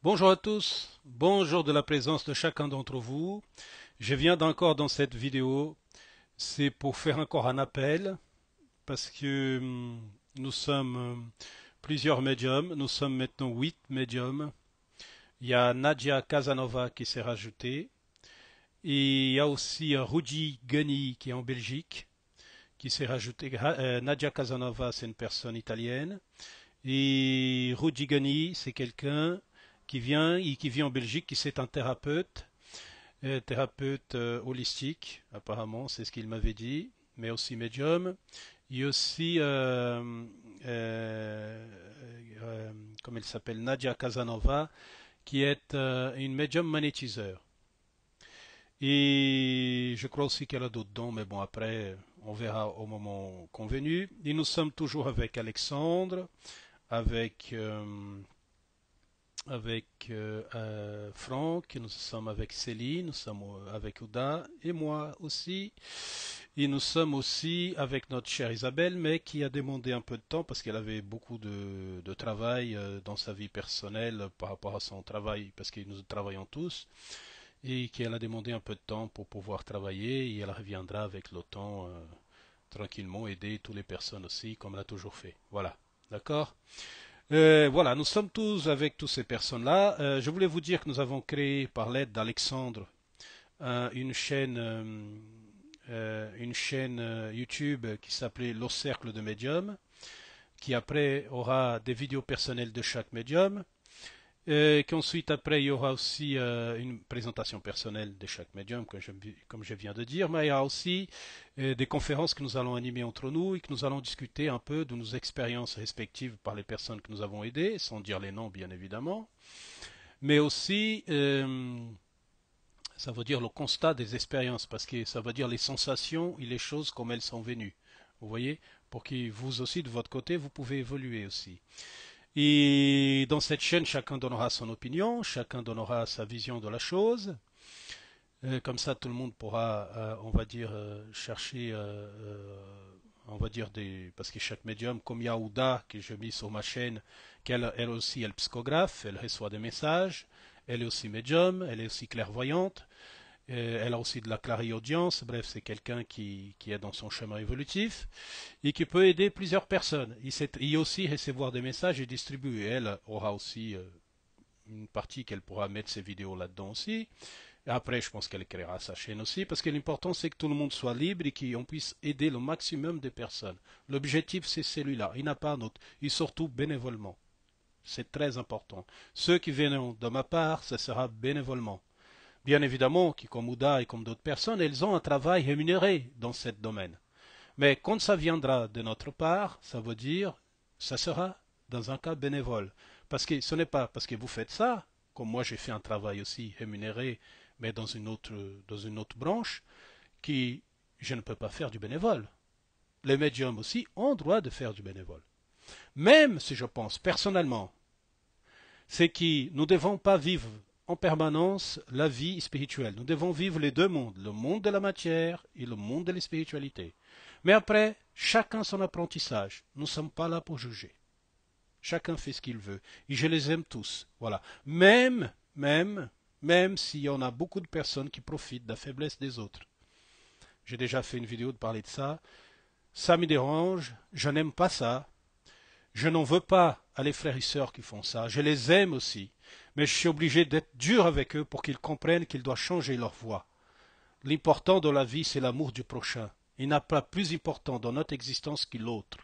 Bonjour à tous, bonjour de la présence de chacun d'entre vous. Je viens encore dans cette vidéo, c'est pour faire encore un appel parce que nous sommes plusieurs médiums, nous sommes maintenant 8 médiums. Il y a Nadia Casanova qui s'est rajoutée et il y a aussi Rudy Gani qui est en Belgique qui s'est rajouté. Nadia Casanova, c'est une personne italienne. Et Rudy Gani, c'est quelqu'un qui vient et qui vit en Belgique, qui c'est un thérapeute, thérapeute holistique, apparemment, c'est ce qu'il m'avait dit, mais aussi médium. Et aussi, comme elle s'appelle, Nadia Casanova, qui est une médium magnétiseur. Et je crois aussi qu'elle a d'autres dons, mais bon, après, on verra au moment convenu. Et nous sommes toujours avec Alexandre, avec Franck, nous sommes avec Céline, nous sommes avec Ouda et moi aussi. Et nous sommes aussi avec notre chère Isabelle, mais qui a demandé un peu de temps parce qu'elle avait beaucoup de travail dans sa vie personnelle par rapport à son travail, parce que nous travaillons tous, et qu'elle a demandé un peu de temps pour pouvoir travailler, et elle reviendra avec le temps tranquillement, aider toutes les personnes aussi, comme elle a toujours fait. Voilà, d'accord? Voilà, nous sommes tous avec toutes ces personnes-là. Je voulais vous dire que nous avons créé, par l'aide d'Alexandre, une chaîne YouTube qui s'appelait Le Cercle de Médium, qui après aura des vidéos personnelles de chaque médium, qu'ensuite après il y aura aussi une présentation personnelle de chaque médium, comme je viens de dire, mais il y a aussi des conférences que nous allons animer entre nous et que nous allons discuter un peu de nos expériences respectives par les personnes que nous avons aidées, sans dire les noms bien évidemment, mais aussi ça veut dire le constat des expériences, parce que ça veut dire les sensations et les choses comme elles sont venues. Vous voyez, pour que vous aussi de votre côté vous pouvez évoluer aussi. Et dans cette chaîne, chacun donnera son opinion, chacun donnera sa vision de la chose. Comme ça, tout le monde pourra, on va dire, chercher, on va dire, parce que chaque médium, comme Yaouda, que j'ai mis sur ma chaîne, qu'elle elle aussi est psychographe, elle reçoit des messages, elle est aussi médium, elle est aussi clairvoyante, elle a aussi de la clariaudience, bref, c'est quelqu'un qui est dans son chemin évolutif et qui peut aider plusieurs personnes. Il aussi recevoir des messages et distribuer. Elle aura aussi une partie qu'elle pourra mettre ses vidéos là-dedans aussi. Et après, je pense qu'elle créera sa chaîne aussi, parce que l'important, c'est que tout le monde soit libre et qu'on puisse aider le maximum de personnes. L'objectif, c'est celui-là. Il n'y a pas un autre. Et surtout bénévolement. C'est très important. Ceux qui viendront de ma part, ce sera bénévolement. Bien évidemment, qui comme Ouda et comme d'autres personnes, elles ont un travail rémunéré dans ce domaine. Mais quand ça viendra de notre part, ça veut dire, ça sera dans un cas bénévole. Parce que ce n'est pas parce que vous faites ça, comme moi j'ai fait un travail aussi rémunéré, mais dans une autre branche, que je ne peux pas faire du bénévole. Les médiums aussi ont droit de faire du bénévole. Même si je pense personnellement, c'est que nous ne devons pas vivre en permanence la vie spirituelle. Nous devons vivre les deux mondes, le monde de la matière et le monde de la spiritualité. Mais après, chacun son apprentissage. Nous ne sommes pas là pour juger. Chacun fait ce qu'il veut. Et je les aime tous. Voilà. Même s'il y en a beaucoup de personnes qui profitent de la faiblesse des autres. J'ai déjà fait une vidéo de parler de ça. Ça me dérange. Je n'aime pas ça. Je n'en veux pas à les frères et sœurs qui font ça. Je les aime aussi. Mais je suis obligé d'être dur avec eux pour qu'ils comprennent qu'ils doivent changer leur voie. L'important dans la vie, c'est l'amour du prochain. Il n'a pas plus important dans notre existence que l'autre.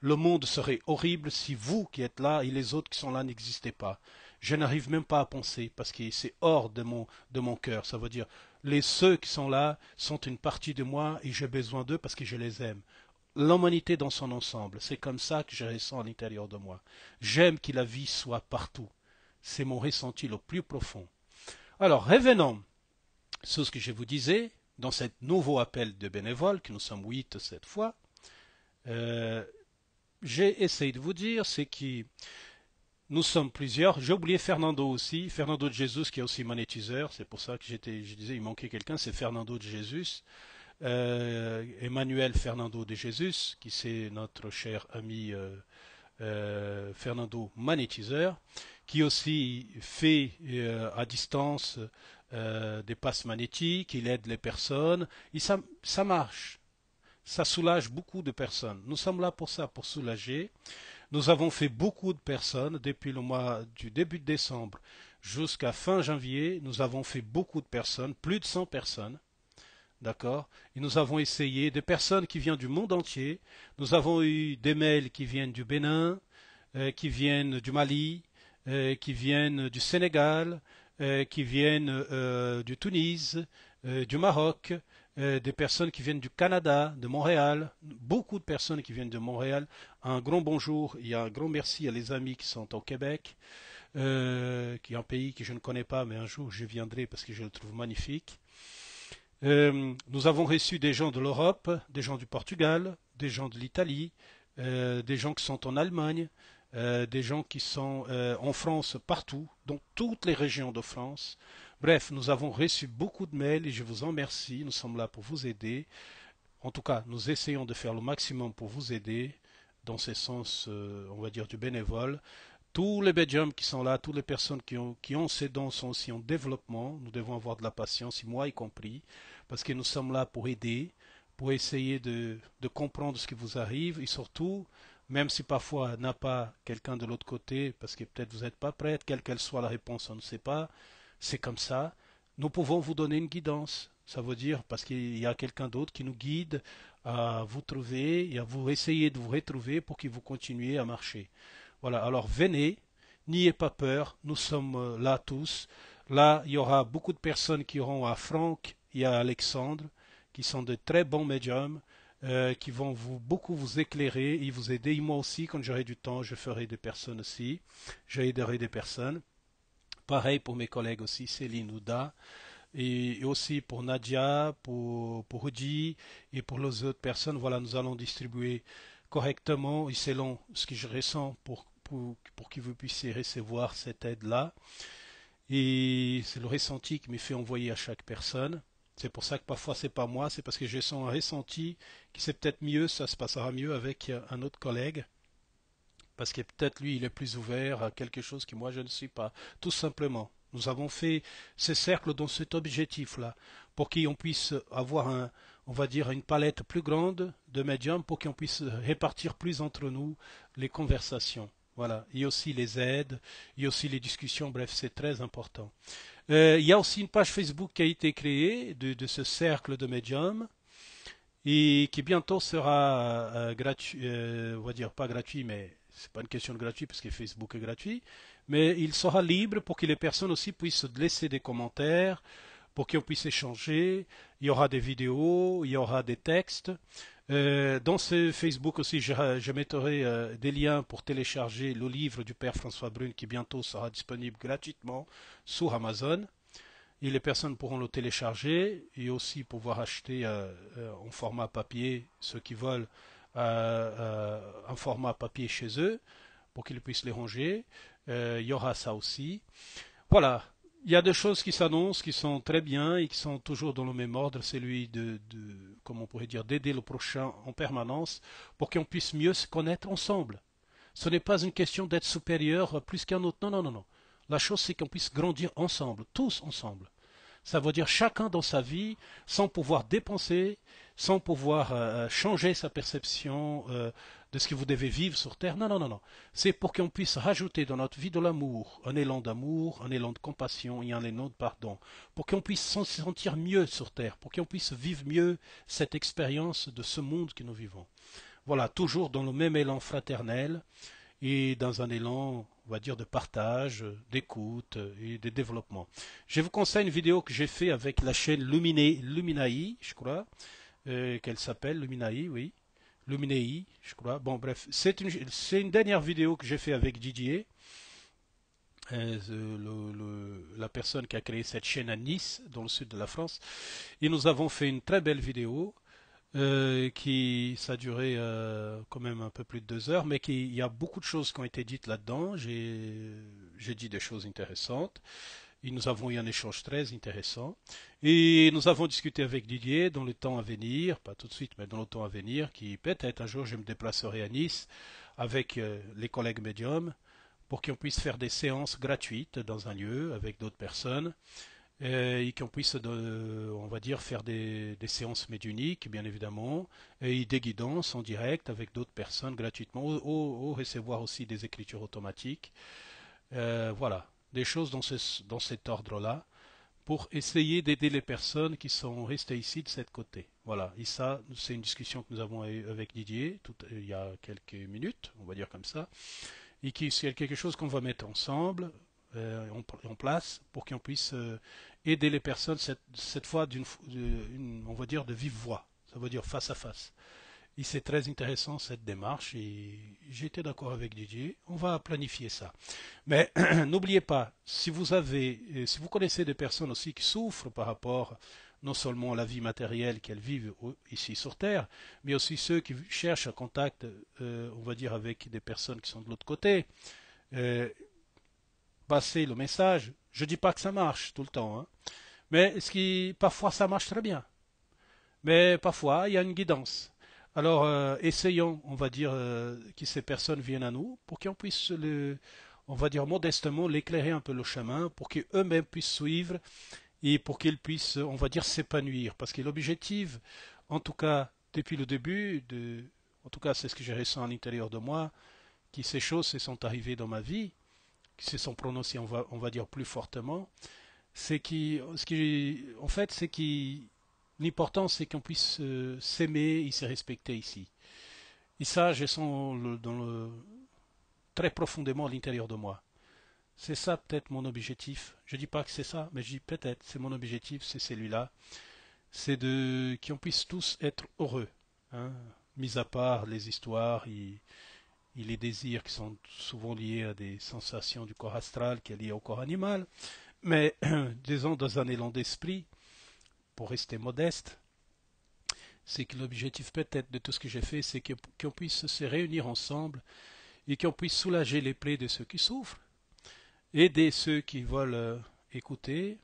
Le monde serait horrible si vous qui êtes là et les autres qui sont là n'existaient pas. Je n'arrive même pas à penser parce que c'est hors de mon cœur. Ça veut dire ceux qui sont là sont une partie de moi et j'ai besoin d'eux parce que je les aime. L'humanité dans son ensemble, c'est comme ça que je ressens à l'intérieur de moi. J'aime que la vie soit partout. C'est mon ressenti le plus profond. Alors, revenons sur ce que je vous disais, dans ce nouveau appel de bénévoles, que nous sommes 8 cette fois, euh, j'ai essayé de vous dire, c'est que nous sommes plusieurs. J'ai oublié Fernando aussi, Fernando de Jesus qui est aussi magnétiseur, c'est pour ça que je disais il manquait quelqu'un, c'est Fernando de Jesus. Emmanuel Fernando de Jesus, qui c'est notre cher ami Fernando Magnétiseur, qui aussi fait à distance des passes magnétiques, il aide les personnes, et ça marche. Ça soulage beaucoup de personnes. Nous sommes là pour ça, pour soulager. Nous avons fait beaucoup de personnes depuis le mois du début de décembre jusqu'à fin janvier. Nous avons fait beaucoup de personnes, plus de 100 personnes. D'accord. Et nous avons essayé des personnes qui viennent du monde entier. Nous avons eu des mails qui viennent du Bénin, qui viennent du Mali, qui viennent du Sénégal, qui viennent du Tunis, du Maroc, des personnes qui viennent du Canada, de Montréal, beaucoup de personnes qui viennent de Montréal. Un grand bonjour et un grand merci à les amis qui sont au Québec, qui est un pays que je ne connais pas, mais un jour je viendrai parce que je le trouve magnifique. Nous avons reçu des gens de l'Europe, des gens du Portugal, des gens de l'Italie, des gens qui sont en Allemagne, des gens qui sont en France partout, dans toutes les régions de France. Bref, nous avons reçu beaucoup de mails et je vous en remercie. Nous sommes là pour vous aider. En tout cas, nous essayons de faire le maximum pour vous aider dans ce sens, on va dire, du bénévole. Tous les médiums qui sont là, toutes les personnes qui ont ces dons sont aussi en développement. Nous devons avoir de la patience, et moi y compris, parce que nous sommes là pour aider, pour essayer de comprendre ce qui vous arrive, et surtout, même si parfois n'a pas quelqu'un de l'autre côté, parce que peut-être vous n'êtes pas prête, quelle qu'elle soit la réponse, on ne sait pas, c'est comme ça, nous pouvons vous donner une guidance. Ça veut dire parce qu'il y a quelqu'un d'autre qui nous guide à vous trouver et à vous essayer de vous retrouver pour que vous continuiez à marcher. Voilà, alors venez, n'ayez pas peur, nous sommes là tous. Là, il y aura beaucoup de personnes qui iront à Franck et à Alexandre, qui sont de très bons médiums, qui vont beaucoup vous éclairer et vous aider. Et moi aussi, quand j'aurai du temps, je ferai des personnes aussi. J'aiderai des personnes. Pareil pour mes collègues aussi, Céline Ouda, et aussi pour Nadia, pour Rudy et pour les autres personnes. Voilà, nous allons distribuer correctement et selon ce que je ressens pour que vous puissiez recevoir cette aide-là. Et c'est le ressenti qui me fait envoyer à chaque personne. C'est pour ça que parfois c'est pas moi, c'est parce que je sens un ressenti qui c'est peut-être mieux, ça se passera mieux avec un autre collègue. Parce que peut-être lui il est plus ouvert à quelque chose que moi je ne suis pas. Tout simplement. Nous avons fait ces cercles dans cet objectif-là, pour qu'on puisse avoir on va dire, une palette plus grande de médiums, pour qu'on puisse répartir plus entre nous les conversations. Voilà. Il y a aussi les aides, il y a aussi les discussions, bref, c'est très important. Il y a aussi une page Facebook qui a été créée de ce cercle de médiums et qui bientôt sera gratuit, on va dire pas gratuit, mais c'est pas une question de gratuit parce que Facebook est gratuit, mais il sera libre pour que les personnes aussi puissent laisser des commentaires, pour qu'on puisse échanger. Il y aura des vidéos, il y aura des textes. Dans ce Facebook aussi, je mettrai des liens pour télécharger le livre du Père François Brune qui bientôt sera disponible gratuitement sur Amazon. Et les personnes pourront le télécharger et aussi pouvoir acheter en format papier, ceux qui veulent un format papier chez eux, pour qu'ils puissent les ranger. Il y aura ça aussi. Voilà, il y a des choses qui s'annoncent, qui sont très bien et qui sont toujours dans le même ordre, celui comment on pourrait dire, d'aider le prochain en permanence pour qu'on puisse mieux se connaître ensemble. Ce n'est pas une question d'être supérieur plus qu'un autre. Non, non, non, non. La chose, c'est qu'on puisse grandir ensemble, tous ensemble. Ça veut dire chacun dans sa vie, sans pouvoir dépenser, sans pouvoir changer sa perception de ce que vous devez vivre sur Terre. Non, non, non, non. C'est pour qu'on puisse rajouter dans notre vie de l'amour, un élan d'amour, un élan de compassion et un élan de pardon. Pour qu'on puisse se sentir mieux sur Terre, pour qu'on puisse vivre mieux cette expérience de ce monde que nous vivons. Voilà, toujours dans le même élan fraternel et dans un élan, on va dire, de partage, d'écoute et de développement. Je vous conseille une vidéo que j'ai faite avec la chaîne Luminaï, je crois, qu'elle s'appelle Luminaï, oui. Luminaï, je crois. Bon, bref, c'est une dernière vidéo que j'ai faite avec Didier, la personne qui a créé cette chaîne à Nice, dans le sud de la France. Et nous avons fait une très belle vidéo ça a duré quand même un peu plus de 2 heures, mais il y a beaucoup de choses qui ont été dites là-dedans. J'ai dit des choses intéressantes. Et nous avons eu un échange très intéressant. Et nous avons discuté avec Didier dans le temps à venir, pas tout de suite, mais dans le temps à venir, qui peut-être un jour je me déplacerai à Nice avec les collègues médiums pour qu'on puisse faire des séances gratuites dans un lieu avec d'autres personnes et qu'on puisse, on va dire, faire des séances médiumniques, bien évidemment, et des guidances en direct avec d'autres personnes gratuitement, ou recevoir aussi des écritures automatiques. Voilà, des choses dans cet ordre-là pour essayer d'aider les personnes qui sont restées ici de cette côté. Voilà, et ça, c'est une discussion que nous avons eue avec Didier il y a quelques minutes, on va dire comme ça, et qui c'est quelque chose qu'on va mettre ensemble, en place, pour qu'on puisse aider les personnes cette fois on va dire de vive voix, ça veut dire face à face. Et c'est très intéressant cette démarche et j'étais d'accord avec Didier. On va planifier ça. Mais n'oubliez pas, si vous connaissez des personnes aussi qui souffrent par rapport non seulement à la vie matérielle qu'elles vivent ici sur Terre, mais aussi ceux qui cherchent un contact, on va dire, avec des personnes qui sont de l'autre côté, euh, passez le message. Je ne dis pas que ça marche tout le temps, hein, mais parfois ça marche très bien. Mais parfois, il y a une guidance. Alors, essayons, on va dire, que ces personnes viennent à nous pour qu'on puisse, on va dire modestement, l'éclairer un peu le chemin, pour qu'eux-mêmes puissent suivre et pour qu'ils puissent, on va dire, s'épanouir. Parce que l'objectif, en tout cas, depuis le début, en tout cas, c'est ce que j'ai ressenti à l'intérieur de moi, que ces choses se sont arrivées dans ma vie, qui se sont prononcées, on va dire, plus fortement, en fait, c'est qui l'important, c'est qu'on puisse s'aimer et se respecter ici. Et ça, je sens très profondément à l'intérieur de moi. C'est ça peut-être mon objectif. Je dis pas que c'est ça, mais je dis peut-être, c'est mon objectif, c'est celui-là. C'est de qu'on puisse tous être heureux, hein, mis à part les histoires et les désirs qui sont souvent liés à des sensations du corps astral qui est lié au corps animal. Mais disons dans un élan d'esprit, pour rester modeste, c'est que l'objectif peut-être de tout ce que j'ai fait, c'est qu'on puisse se réunir ensemble et qu'on puisse soulager les plaies de ceux qui souffrent, aider ceux qui veulent écouter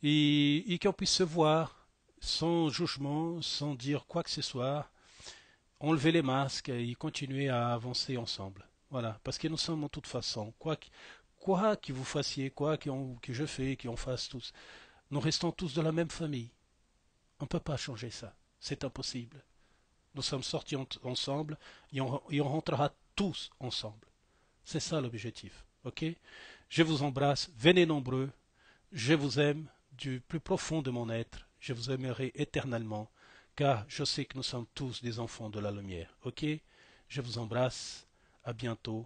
et qu'on puisse se voir sans jugement, sans dire quoi que ce soit, enlever les masques et continuer à avancer ensemble. Voilà, parce que nous sommes en toute façon, quoi que vous fassiez, que je fais, qu'on fasse tous, nous restons tous de la même famille. On ne peut pas changer ça. C'est impossible. Nous sommes sortis ensemble et on rentrera tous ensemble. C'est ça l'objectif. Ok? Je vous embrasse. Venez nombreux. Je vous aime du plus profond de mon être. Je vous aimerai éternellement, car je sais que nous sommes tous des enfants de la lumière. Ok? Je vous embrasse. À bientôt.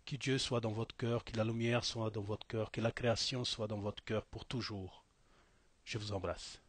Que Dieu soit dans votre cœur, que la lumière soit dans votre cœur, que la création soit dans votre cœur pour toujours. Je vous embrasse.